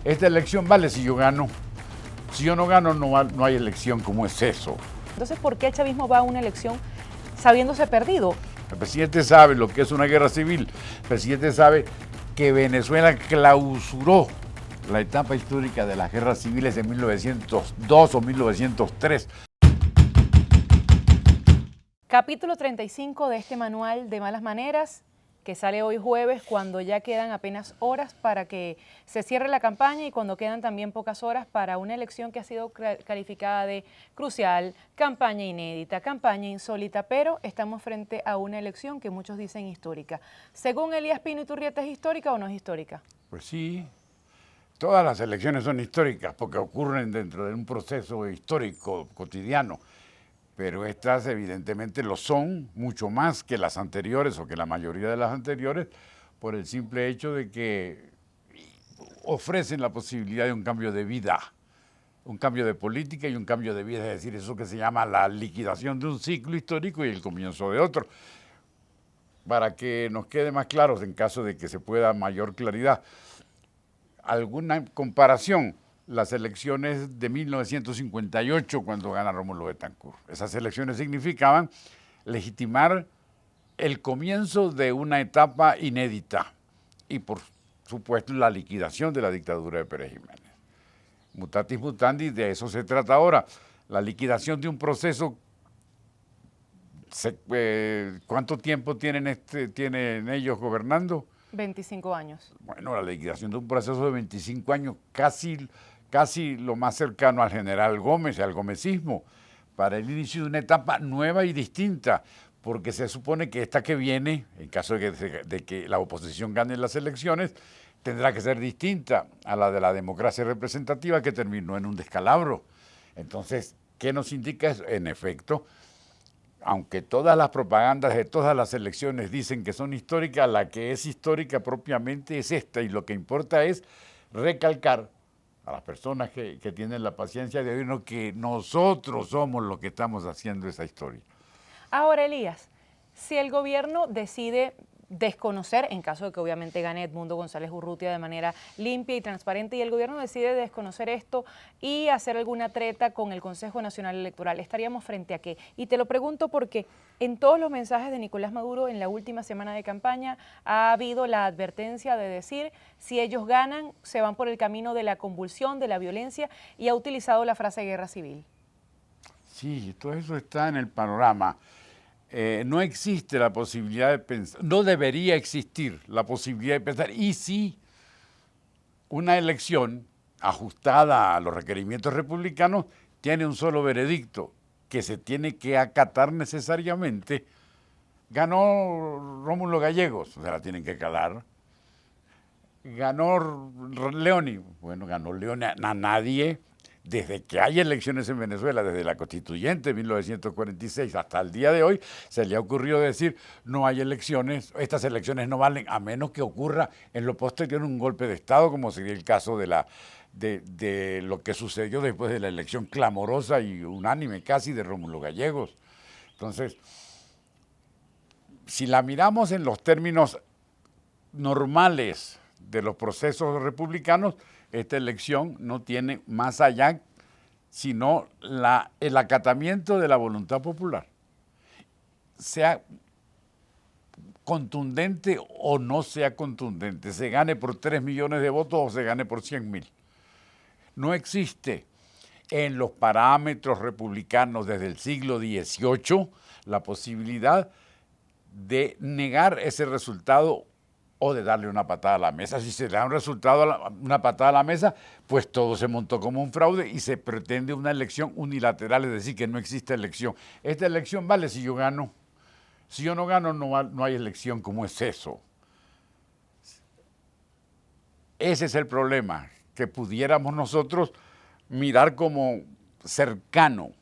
Esta elección vale si yo gano. Si yo no gano, no hay elección. ¿Cómo es eso? Entonces, ¿por qué el chavismo va a una elección sabiéndose perdido? El presidente sabe lo que es una guerra civil. El presidente sabe que Venezuela clausuró la etapa histórica de las guerras civiles en 1902 o 1903. Capítulo 35 de este manual de malas maneras, que sale hoy jueves, cuando ya quedan apenas horas para que se cierre la campaña y cuando quedan también pocas horas para una elección que ha sido calificada de crucial, campaña inédita, campaña insólita, pero estamos frente a una elección que muchos dicen histórica. Según Elías Pino Iturrieta, ¿es histórica o no es histórica? Pues sí, todas las elecciones son históricas porque ocurren dentro de un proceso histórico cotidiano. Pero estas evidentemente lo son mucho más que las anteriores o que la mayoría de las anteriores por el simple hecho de que ofrecen la posibilidad de un cambio de vida, un cambio de política y un cambio de vida, es decir, eso que se llama la liquidación de un ciclo histórico y el comienzo de otro. Para que nos quede más claro, en caso de que se pueda mayor claridad, alguna comparación. Las elecciones de 1958, cuando gana Rómulo Betancourt. Esas elecciones significaban legitimar el comienzo de una etapa inédita y, por supuesto, la liquidación de la dictadura de Pérez Jiménez. Mutatis mutandis, de eso se trata ahora. La liquidación de un proceso. ¿Cuánto tiempo tienen ellos gobernando? 25 años. Bueno, la liquidación de un proceso de 25 años, casi lo más cercano al general Gómez, al gomecismo, para el inicio de una etapa nueva y distinta, porque se supone que esta que viene, en caso de que la oposición gane las elecciones, tendrá que ser distinta a la de la democracia representativa que terminó en un descalabro. Entonces, ¿qué nos indica eso? En efecto, aunque todas las propagandas de todas las elecciones dicen que son históricas, la que es histórica propiamente es esta, y lo que importa es recalcar a las personas que tienen la paciencia de oírnos que nosotros somos los que estamos haciendo esa historia. Ahora, Elías, si el gobierno decide desconocer, en caso de que obviamente gane Edmundo González Urrutia de manera limpia y transparente, y el gobierno decide desconocer esto y hacer alguna treta con el Consejo Nacional Electoral, ¿estaríamos frente a qué? Y te lo pregunto porque en todos los mensajes de Nicolás Maduro en la última semana de campaña ha habido la advertencia de decir, si ellos ganan, se van por el camino de la convulsión, de la violencia, y ha utilizado la frase guerra civil. Sí, todo eso está en el panorama. No existe la posibilidad de pensar, no debería existir la posibilidad de pensar, y si una elección ajustada a los requerimientos republicanos tiene un solo veredicto, que se tiene que acatar necesariamente, ganó Rómulo Gallegos, se la tienen que calar. Ganó Leoni, bueno, ganó Leoni, a nadie. Desde que hay elecciones en Venezuela, desde la constituyente de 1946 hasta el día de hoy, se le ha ocurrido decir, no hay elecciones, estas elecciones no valen, a menos que ocurra en lo posterior un golpe de Estado, como sería el caso de lo que sucedió después de la elección clamorosa y unánime casi de Rómulo Gallegos. Entonces, si la miramos en los términos normales de los procesos republicanos, esta elección no tiene más allá sino el acatamiento de la voluntad popular. Sea contundente o no sea contundente, se gane por 3 millones de votos o se gane por 100.000. No existe en los parámetros republicanos desde el siglo XVIII la posibilidad de negar ese resultado o de darle una patada a la mesa. Si se le da un resultado, una patada a la mesa, pues todo se montó como un fraude y se pretende una elección unilateral, es decir, que no existe elección. Esta elección vale si yo gano. Si yo no gano, no hay elección. ¿Cómo es eso? Ese es el problema, que pudiéramos nosotros mirar como cercano.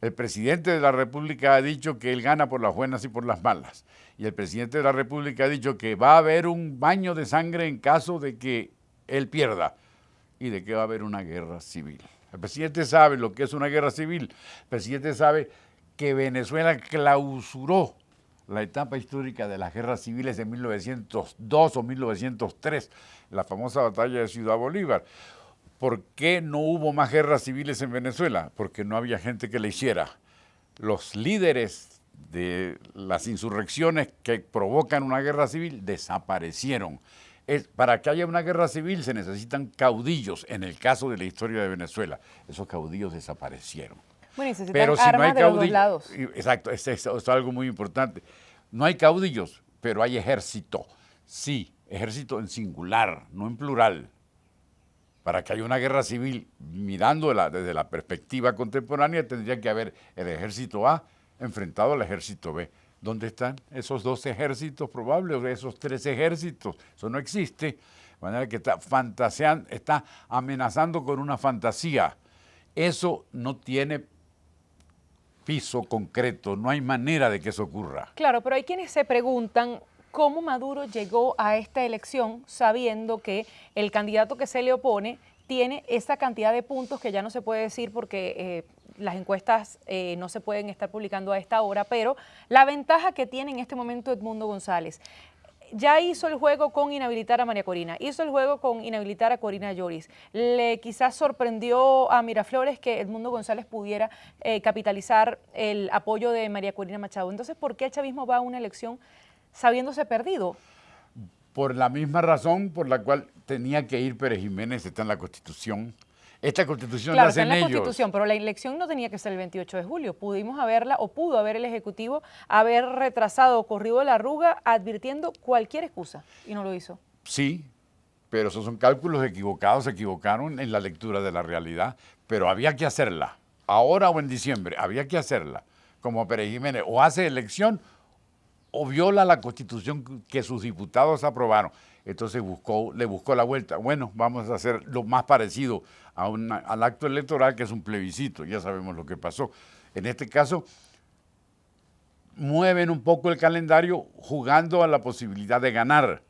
El presidente de la República ha dicho que él gana por las buenas y por las malas. Y el presidente de la República ha dicho que va a haber un baño de sangre en caso de que él pierda y de que va a haber una guerra civil. El presidente sabe lo que es una guerra civil. El presidente sabe que Venezuela clausuró la etapa histórica de las guerras civiles de 1902 o 1903, la famosa batalla de Ciudad Bolívar. ¿Por qué no hubo más guerras civiles en Venezuela? Porque no había gente que le hiciera. Los líderes de las insurrecciones que provocan una guerra civil desaparecieron. Para que haya una guerra civil se necesitan caudillos, en el caso de la historia de Venezuela. Esos caudillos desaparecieron. Bueno, y necesitan Pero si no armas hay de los dos caudillos, lados. exacto, es algo muy importante. No hay caudillos, pero hay ejército. Sí, ejército en singular, no en plural. Para que haya una guerra civil, mirándola desde la perspectiva contemporánea, tendría que haber el ejército A enfrentado al ejército B. ¿Dónde están esos 2 ejércitos probables, o esos 3 ejércitos? Eso no existe. De manera que está amenazando con una fantasía. Eso no tiene piso concreto, no hay manera de que eso ocurra. Claro, pero hay quienes se preguntan cómo Maduro llegó a esta elección sabiendo que el candidato que se le opone tiene esa cantidad de puntos que ya no se puede decir porque las encuestas no se pueden estar publicando a esta hora, pero la ventaja que tiene en este momento Edmundo González. Ya hizo el juego con inhabilitar a María Corina, hizo el juego con inhabilitar a Corina Lloris. Le quizás sorprendió a Miraflores que Edmundo González pudiera capitalizar el apoyo de María Corina Machado. Entonces, ¿por qué el chavismo va a una elección sabiéndose perdido? Por la misma razón por la cual tenía que ir Pérez Jiménez, está en la Constitución. Esta Constitución la Claro, está hacen en la ellos. Constitución, pero la elección no tenía que ser el 28 de julio. Pudimos haberla, o pudo haber el Ejecutivo haber retrasado o corrido la arruga advirtiendo cualquier excusa, y no lo hizo. Sí, pero esos son cálculos equivocados, se equivocaron en la lectura de la realidad, pero había que hacerla, ahora o en diciembre, había que hacerla, como Pérez Jiménez, o hace elección o viola la Constitución que sus diputados aprobaron. Entonces le buscó la vuelta. Bueno, vamos a hacer lo más parecido al acto electoral, que es un plebiscito, ya sabemos lo que pasó. En este caso, mueven un poco el calendario jugando a la posibilidad de ganar,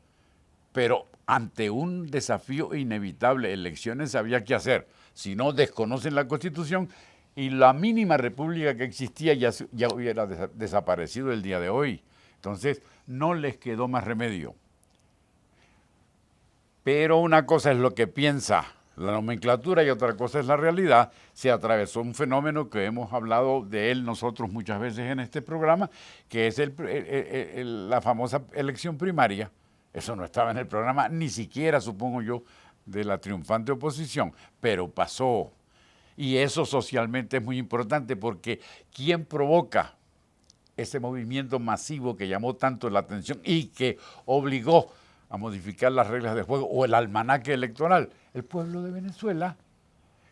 pero ante un desafío inevitable, elecciones había que hacer, si no desconocen la Constitución y la mínima república que existía ya hubiera desaparecido el día de hoy. Entonces, no les quedó más remedio. Pero una cosa es lo que piensa la nomenclatura y otra cosa es la realidad. Se atravesó un fenómeno que hemos hablado de él nosotros muchas veces en este programa, que es la famosa elección primaria. Eso no estaba en el programa, ni siquiera, supongo yo, de la triunfante oposición, pero pasó. Y eso socialmente es muy importante porque ¿quién provoca ese movimiento masivo que llamó tanto la atención y que obligó a modificar las reglas de juego o el almanaque electoral? El pueblo de Venezuela.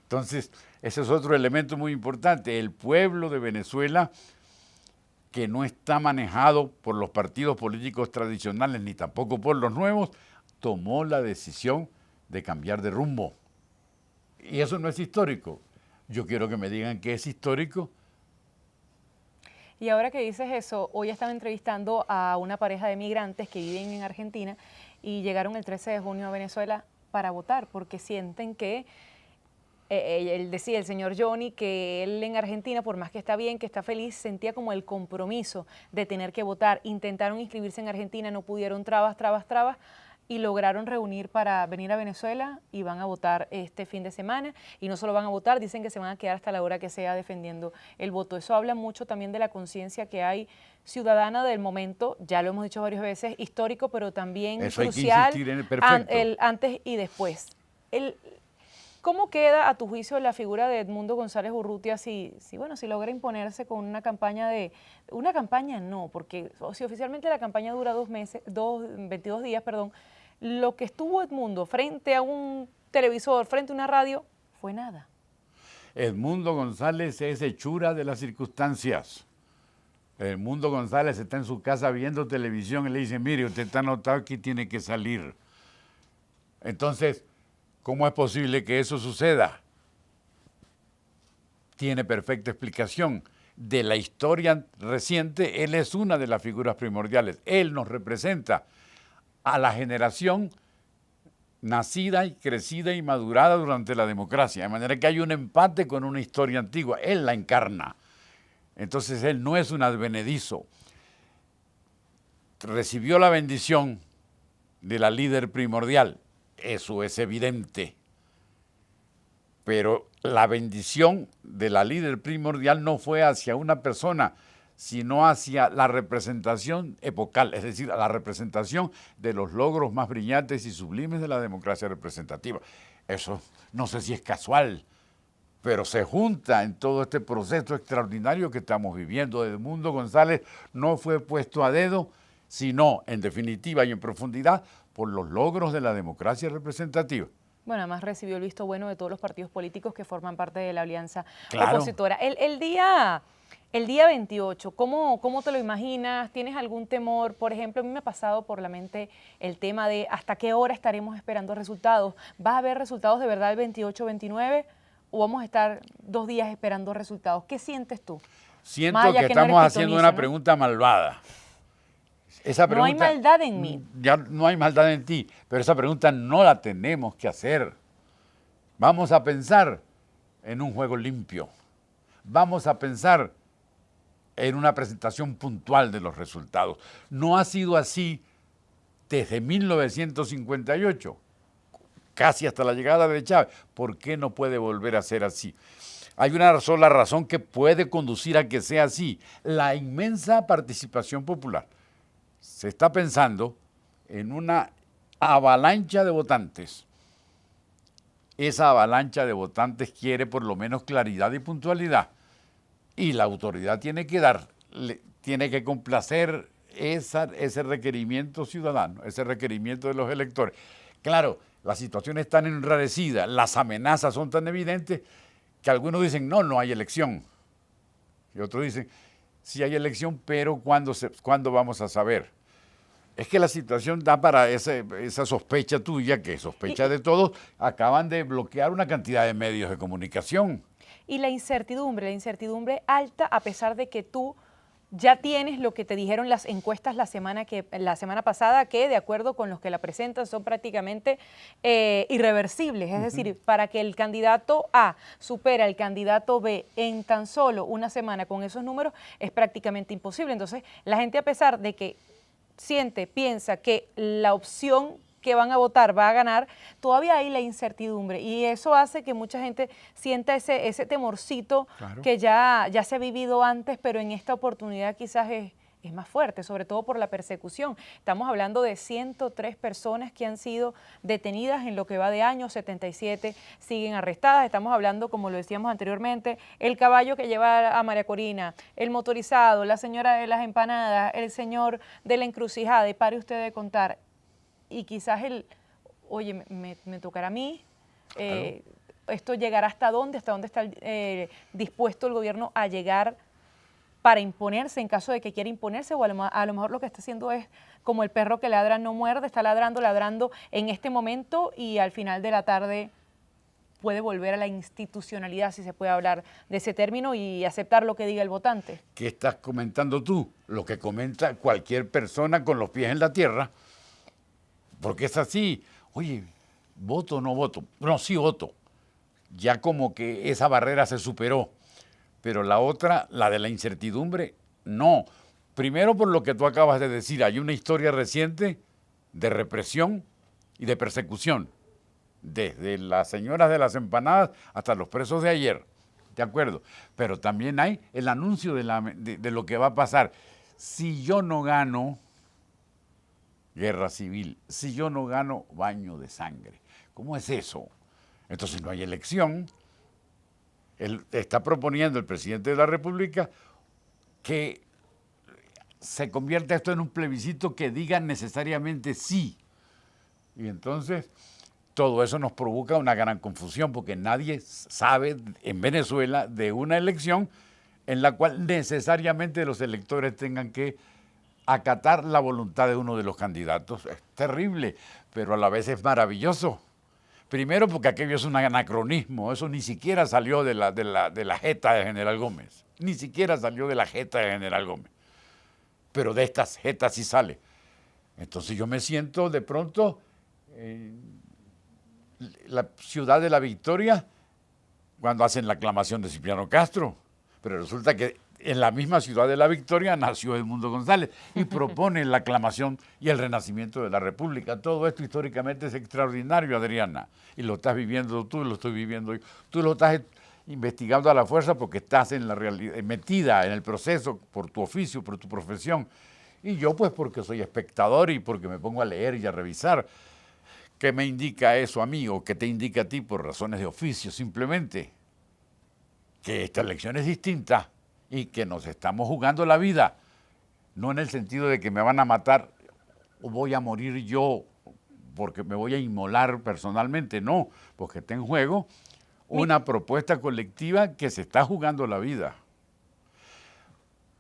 Entonces, ese es otro elemento muy importante. El pueblo de Venezuela, que no está manejado por los partidos políticos tradicionales ni tampoco por los nuevos, tomó la decisión de cambiar de rumbo. Y eso no es histórico. Yo quiero que me digan que es histórico. Y ahora que dices eso, hoy estaba entrevistando a una pareja de migrantes que viven en Argentina y llegaron el 13 de junio a Venezuela para votar porque sienten que, él decía, el señor Johnny, que él en Argentina, por más que está bien, que está feliz, sentía como el compromiso de tener que votar. Intentaron inscribirse en Argentina, no pudieron, trabas, y lograron reunir para venir a Venezuela y van a votar este fin de semana. Y no solo van a votar, dicen que se van a quedar hasta la hora que sea defendiendo el voto. Eso habla mucho también de la conciencia que hay ciudadana del momento, ya lo hemos dicho varias veces, histórico, pero también eso crucial, hay que insistir en el perfecto. El antes y después. ¿Cómo queda a tu juicio la figura de Edmundo González Urrutia si logra imponerse con una campaña una campaña no, porque si oficialmente la campaña dura 22 días, lo que estuvo Edmundo frente a un televisor, frente a una radio, fue nada? Edmundo González es hechura de las circunstancias. Edmundo González está en su casa viendo televisión y le dice, mire, usted está anotado aquí, tiene que salir. Entonces, ¿cómo es posible que eso suceda? Tiene perfecta explicación. De la historia reciente, él es una de las figuras primordiales. Él nos representa a la generación nacida y crecida y madurada durante la democracia. De manera que hay un empate con una historia antigua. Él la encarna. Entonces, él no es un advenedizo. recibió la bendición de la líder primordial, eso es evidente. Pero la bendición de la líder primordial no fue hacia una persona, sino hacia la representación epocal, es decir, a la representación de los logros más brillantes y sublimes de la democracia representativa. Eso no sé si es casual, pero se junta en todo este proceso extraordinario que estamos viviendo. Edmundo González no fue puesto a dedo, sino en definitiva y en profundidad por los logros de la democracia representativa. Bueno, además recibió el visto bueno de todos los partidos políticos que forman parte de la alianza Claro. opositora. El día 28, ¿cómo te lo imaginas? ¿Tienes algún temor? Por ejemplo, a mí me ha pasado por la mente el tema de hasta qué hora estaremos esperando resultados. ¿Va a haber resultados de verdad el 28 29 o vamos a estar 2 días esperando resultados? ¿Qué sientes tú? Siento Más allá que que no eres estamos haciendo pitoniza, una ¿no? pregunta malvada. Esa No hay pregunta, maldad en mí. Ya no hay maldad en ti, pero esa pregunta no la tenemos que hacer. Vamos a pensar en un juego limpio. Vamos a pensar en una presentación puntual de los resultados. No ha sido así desde 1958, casi hasta la llegada de Chávez. ¿Por qué no puede volver a ser así? Hay una sola razón que puede conducir a que sea así: la inmensa participación popular. Se está pensando en una avalancha de votantes. Esa avalancha de votantes quiere por lo menos claridad y puntualidad. Y la autoridad tiene que complacer ese requerimiento ciudadano, ese requerimiento de los electores. Claro, la situación es tan enrarecida, las amenazas son tan evidentes que algunos dicen, no hay elección. Y otros dicen, sí hay elección, pero ¿cuándo vamos a saber? Es que la situación da para esa sospecha tuya, que sospecha de todos. Acaban de bloquear una cantidad de medios de comunicación. Y la incertidumbre alta, a pesar de que tú ya tienes lo que te dijeron las encuestas la semana pasada, que de acuerdo con los que la presentan son prácticamente irreversibles. Es decir, para que el candidato A supera al candidato B en tan solo una semana con esos números es prácticamente imposible. Entonces, la gente, a pesar de que piensa que la opción que van a votar va a ganar, todavía hay la incertidumbre y eso hace que mucha gente sienta ese temorcito. Claro. Que ya se ha vivido antes, pero en esta oportunidad quizás es más fuerte, sobre todo por la persecución. Estamos hablando de 103 personas que han sido detenidas en lo que va de año, 77 siguen arrestadas. Estamos hablando, como lo decíamos anteriormente, el caballo que lleva a María Corina, el motorizado, la señora de las empanadas, el señor de la encrucijada, y pare usted de contar. Y quizás oye, me tocará a mí, claro. Esto llegará hasta dónde está dispuesto el gobierno a llegar para imponerse en caso de que quiera imponerse, o a lo mejor lo que está haciendo es como el perro que ladra no muerde, está ladrando en este momento y al final de la tarde puede volver a la institucionalidad, si se puede hablar de ese término, y aceptar lo que diga el votante. ¿Qué estás comentando tú? Lo que comenta cualquier persona con los pies en la tierra. Porque es así, oye, ¿voto o no voto? No, sí voto. Ya como que esa barrera se superó. Pero la otra, la de la incertidumbre, no. Primero por lo que tú acabas de decir, hay una historia reciente de represión y de persecución. Desde las señoras de las empanadas hasta los presos de ayer. ¿De acuerdo? Pero también hay el anuncio de lo que va a pasar. Si yo no gano, guerra civil. Si yo no gano, baño de sangre. ¿Cómo es eso? Entonces no hay elección. Él está proponiendo el presidente de la República que se convierta esto en un plebiscito que diga necesariamente sí. Y entonces todo eso nos provoca una gran confusión porque nadie sabe en Venezuela de una elección en la cual necesariamente los electores tengan que acatar la voluntad de uno de los candidatos. Es terrible, pero a la vez es maravilloso. Primero porque aquello es un anacronismo, eso ni siquiera salió de la jeta de General Gómez, ni siquiera salió de la jeta de General Gómez, pero de estas jetas sí sale. Entonces yo me siento de pronto la ciudad de la victoria cuando hacen la aclamación de Cipriano Castro, pero resulta que en la misma ciudad de La Victoria nació Edmundo González y propone la aclamación y el renacimiento de la República. Todo esto históricamente es extraordinario, Adriana, y lo estás viviendo tú, lo estoy viviendo yo. Tú lo estás investigando a la fuerza porque estás en la realidad, metida en el proceso por tu oficio, por tu profesión. Y yo pues porque soy espectador y porque me pongo a leer y a revisar. ¿Qué me indica eso a mí o qué te indica a ti por razones de oficio? Simplemente que esta elección es distinta y que nos estamos jugando la vida, no en el sentido de que me van a matar o voy a morir yo porque me voy a inmolar personalmente, no, porque está en juego una propuesta colectiva que se está jugando la vida.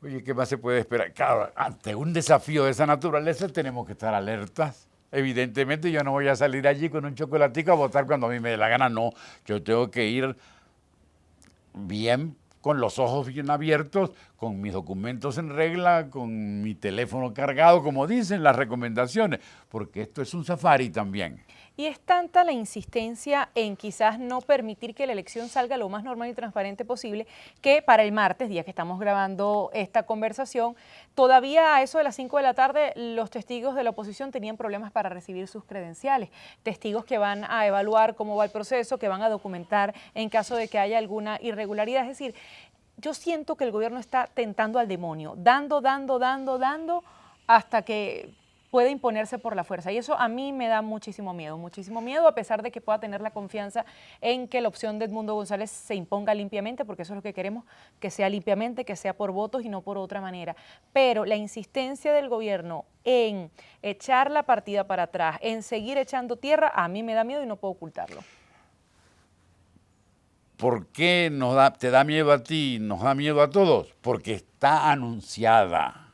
Oye, ¿qué más se puede esperar? Claro, ante un desafío de esa naturaleza tenemos que estar alertas. Evidentemente yo no voy a salir allí con un chocolatico a votar cuando a mí me dé la gana, no. Yo tengo que ir bien, con los ojos bien abiertos, con mis documentos en regla, con mi teléfono cargado, como dicen las recomendaciones, porque esto es un safari también. Y es tanta la insistencia en quizás no permitir que la elección salga lo más normal y transparente posible, que para el martes, día que estamos grabando esta conversación, todavía a eso de las 5 de la tarde los testigos de la oposición tenían problemas para recibir sus credenciales. Testigos que van a evaluar cómo va el proceso, que van a documentar en caso de que haya alguna irregularidad. Es decir, yo siento que el gobierno está tentando al demonio, dando, hasta que puede imponerse por la fuerza. Y eso a mí me da muchísimo miedo, a pesar de que pueda tener la confianza en que la opción de Edmundo González se imponga limpiamente, porque eso es lo que queremos, que sea limpiamente, que sea por votos y no por otra manera. Pero la insistencia del gobierno en echar la partida para atrás, en seguir echando tierra, a mí me da miedo y no puedo ocultarlo. ¿Por qué te da miedo a ti, nos da miedo a todos? Porque está anunciada.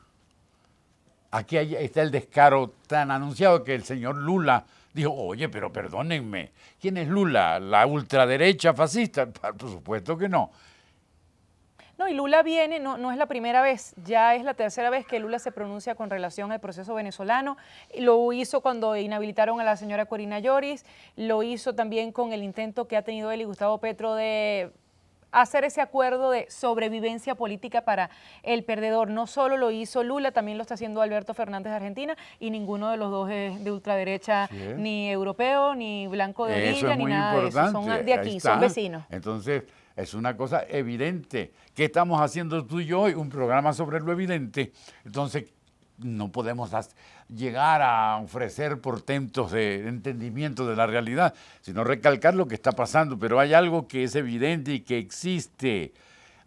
Aquí está el descaro tan anunciado que el señor Lula dijo, oye, pero perdónenme, ¿quién es Lula? ¿La ultraderecha fascista? Por supuesto que no. No, y Lula viene, no es la primera vez, ya es la tercera vez que Lula se pronuncia con relación al proceso venezolano. Lo hizo cuando inhabilitaron a la señora Corina Lloris, lo hizo también con el intento que ha tenido él y Gustavo Petro de hacer ese acuerdo de sobrevivencia política para el perdedor. No solo lo hizo Lula, también lo está haciendo Alberto Fernández de Argentina, y ninguno de los dos es de ultraderecha, sí, ni europeo, ni blanco de orilla, ni nada de eso. Son de aquí, son vecinos. Entonces, es una cosa evidente. ¿Qué estamos haciendo tú y yo hoy? Un programa sobre lo evidente. Entonces, no podemos llegar a ofrecer portentos de entendimiento de la realidad, sino recalcar lo que está pasando. Pero hay algo que es evidente y que existe.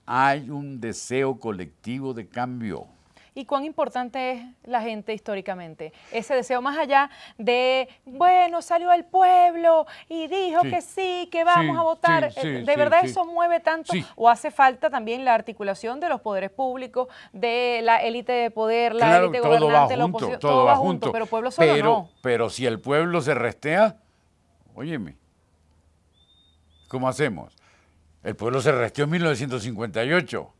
Hay un deseo colectivo de cambio. ¿Y cuán importante es la gente históricamente? Ese deseo, más allá de, bueno, salió el pueblo y dijo que sí, que vamos a votar. ¿De verdad eso mueve tanto? ¿O hace falta también la articulación de los poderes públicos, de la élite de poder, la élite gobernante, la oposición? Todo va junto, pero pueblo solo no. Pero si el pueblo se restea, óyeme, ¿cómo hacemos? El pueblo se resteó en 1958.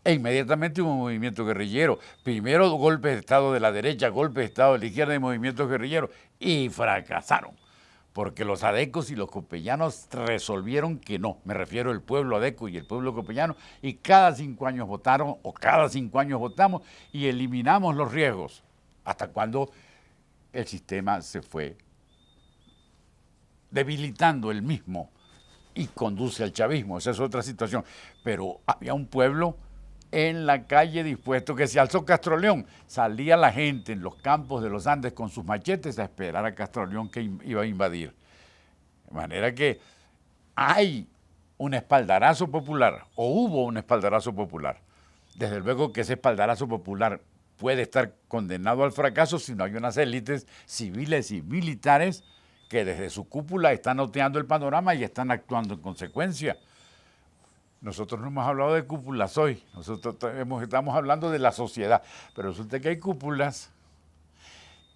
E inmediatamente hubo un movimiento guerrillero. Primero golpe de Estado de la derecha, golpe de Estado de la izquierda y movimientos guerrilleros. Y fracasaron. Porque los adecos y los copellanos resolvieron que no. Me refiero al pueblo adeco y el pueblo copellano. Y cada 5 años votaron, o cada 5 años votamos, y eliminamos los riesgos. Hasta cuando el sistema se fue debilitando el mismo y conduce al chavismo. Esa es otra situación. Pero había un pueblo en la calle dispuesto, que se alzó Castro León. Salía la gente en los campos de los Andes con sus machetes a esperar a Castro León que iba a invadir. De manera que hay un espaldarazo popular, o hubo un espaldarazo popular. Desde luego que ese espaldarazo popular puede estar condenado al fracaso si no hay unas élites civiles y militares que desde su cúpula están oteando el panorama y están actuando en consecuencia. Nosotros no hemos hablado de cúpulas hoy, nosotros estamos hablando de la sociedad, pero resulta que hay cúpulas.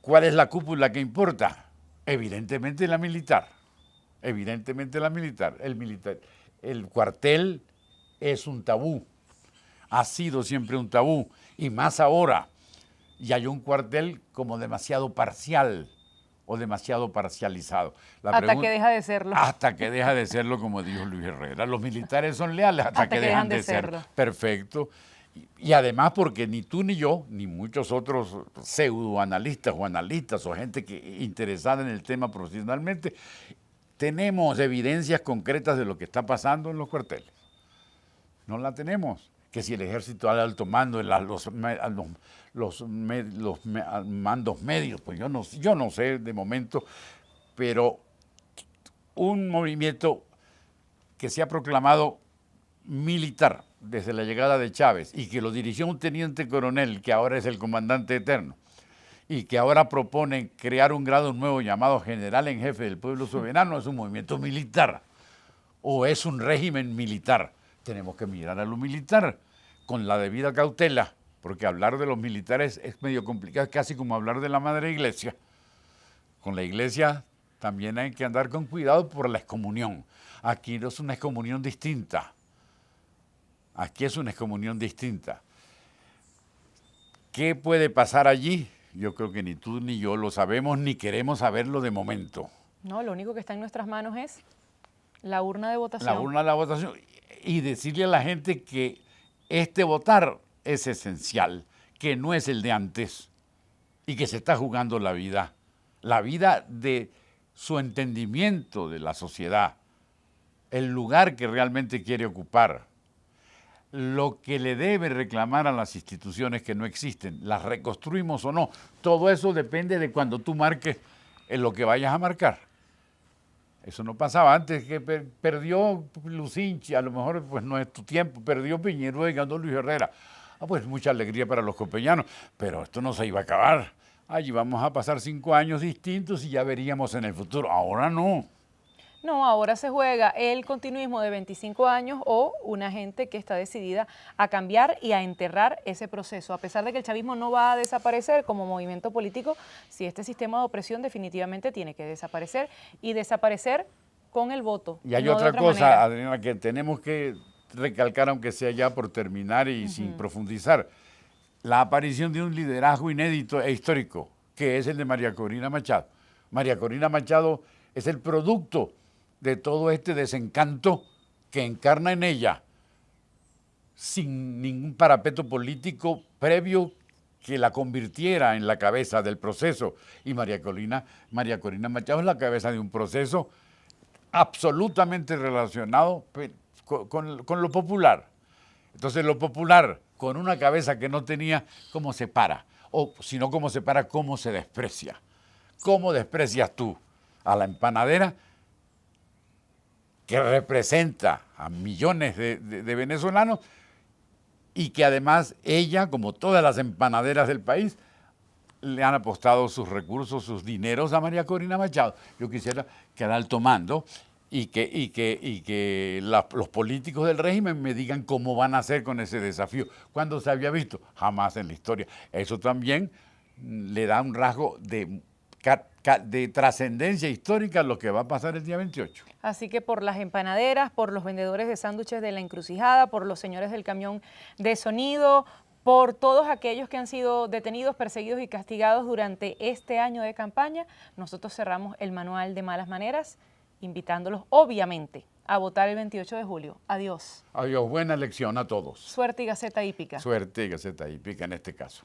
¿Cuál es la cúpula que importa? Evidentemente la militar, evidentemente la militar. El cuartel es un tabú, ha sido siempre un tabú, y más ahora. Y hay un cuartel como demasiado parcial, o demasiado parcializado. Hasta que deja de serlo. Hasta que deja de serlo, como dijo Luis Herrera. Los militares son leales hasta que dejan de serlo. Perfecto. Y además porque ni tú ni yo, ni muchos otros pseudoanalistas o analistas o gente interesada en el tema profesionalmente, tenemos evidencias concretas de lo que está pasando en los cuarteles. No la tenemos. Que si el ejército al alto mando, los mandos medios, pues yo no sé de momento, pero un movimiento que se ha proclamado militar desde la llegada de Chávez y que lo dirigió un teniente coronel que ahora es el comandante eterno y que ahora propone crear un grado nuevo llamado general en jefe del pueblo soberano, es un movimiento militar o es un régimen militar. Tenemos que mirar a lo militar con la debida cautela, porque hablar de los militares es medio complicado, es casi como hablar de la madre iglesia. Con la iglesia también hay que andar con cuidado por la excomunión. Aquí no es una excomunión distinta. Aquí es una excomunión distinta. ¿Qué puede pasar allí? Yo creo que ni tú ni yo lo sabemos, ni queremos saberlo de momento. No, lo único que está en nuestras manos es la urna de votación. La urna de la votación. Y decirle a la gente que este votar es esencial, que no es el de antes y que se está jugando la vida de su entendimiento de la sociedad, el lugar que realmente quiere ocupar, lo que le debe reclamar a las instituciones que no existen, las reconstruimos o no. Todo eso depende de cuando tú marques en lo que vayas a marcar. Eso no pasaba antes, que perdió Lucinchi, a lo mejor pues no es tu tiempo, perdió Piñero y ganó Luis Herrera. Pues mucha alegría para los copeñanos, pero esto no se iba a acabar. Allí vamos a pasar 5 años distintos y ya veríamos en el futuro. Ahora no. No, ahora se juega el continuismo de 25 años o una gente que está decidida a cambiar y a enterrar ese proceso. A pesar de que el chavismo no va a desaparecer como movimiento político, si este sistema de opresión definitivamente tiene que desaparecer y desaparecer con el voto. Y hay no otra de cosa, manera. Adriana, que tenemos que recalcar, aunque sea ya por terminar y sin profundizar, la aparición de un liderazgo inédito e histórico, que es el de María Corina Machado. María Corina Machado es el producto de todo este desencanto que encarna en ella, sin ningún parapeto político previo que la convirtiera en la cabeza del proceso. Y María Corina Machado es la cabeza de un proceso absolutamente relacionado con lo popular. Entonces lo popular, con una cabeza que no tenía, ¿cómo se para? O si no, ¿cómo se para? ¿Cómo se desprecia? ¿Cómo desprecias tú a la empanadera que representa a millones de venezolanos y que además ella, como todas las empanaderas del país, le han apostado sus recursos, sus dineros a María Corina Machado? Yo quisiera que al alto mando y que los políticos del régimen me digan cómo van a hacer con ese desafío. ¿Cuándo se había visto? Jamás en la historia. Eso también le da un rasgo de trascendencia histórica a lo que va a pasar el día 28. Así que por las empanaderas, por los vendedores de sándwiches de la encrucijada, por los señores del camión de sonido, por todos aquellos que han sido detenidos, perseguidos y castigados durante este año de campaña, nosotros cerramos el manual de malas maneras, invitándolos obviamente a votar el 28 de julio. Adiós. Adiós, buena elección a todos. Suerte y Gaceta Hípica. Suerte y Gaceta Hípica en este caso.